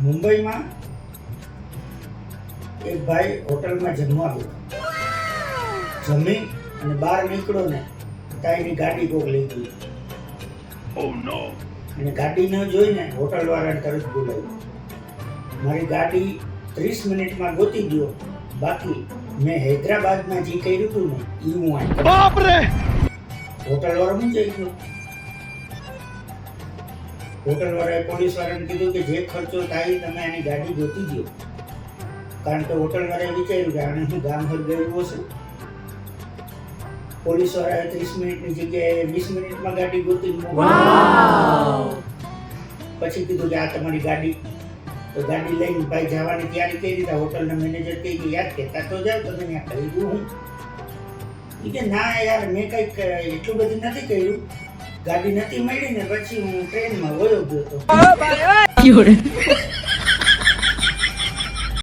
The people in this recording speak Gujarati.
મુંબઈમાં એક ભાઈ હોટલમાં જમવા ગયો. જમી અને બહાર નીકળ્યો ને ત્યાં એની ગાડી કોક લઈ ગઈ. અને ગાડી ન જોઈને હોટલવાળાને તરત બોલાવ્યો. મારી ગાડી 30 મિનિટમાં ગોતી ગયો, બાકી મેં હૈદરાબાદમાં જે કર્યું હતું ને એ હું આવી. બાપ રે! હોટલવાળો હું જઈ ગયો. હોટલવાળાએ પોલીસવાળાને કીધું કે જે ખર્ચો થાય તમે આની ગાડી ગોતી દો, કારણ કે હોટલવાળાએ વિચાર્યું કે આને શું ગામ હર ગયું હશે. પોલીસવાળાએ 30 મિનિટની જગ્યાએ 20 મિનિટમાં ગાડી ગોતી. પછી કીધું કે આ તમારી ગાડી. તો ગાડી લઈને ભાઈ જવાની તૈયારી કરી દીધા. હોટલના મેનેજર કહી કે યાર કહેતા તો જાવ તમે ત્યાં કર્યું હું. એ કે ના યાર મેં કંઈક એટલું બધું નથી કર્યું, ગાડી નથી મળી ને પછી હું ટ્રેનમાં વયો ગયો હતો.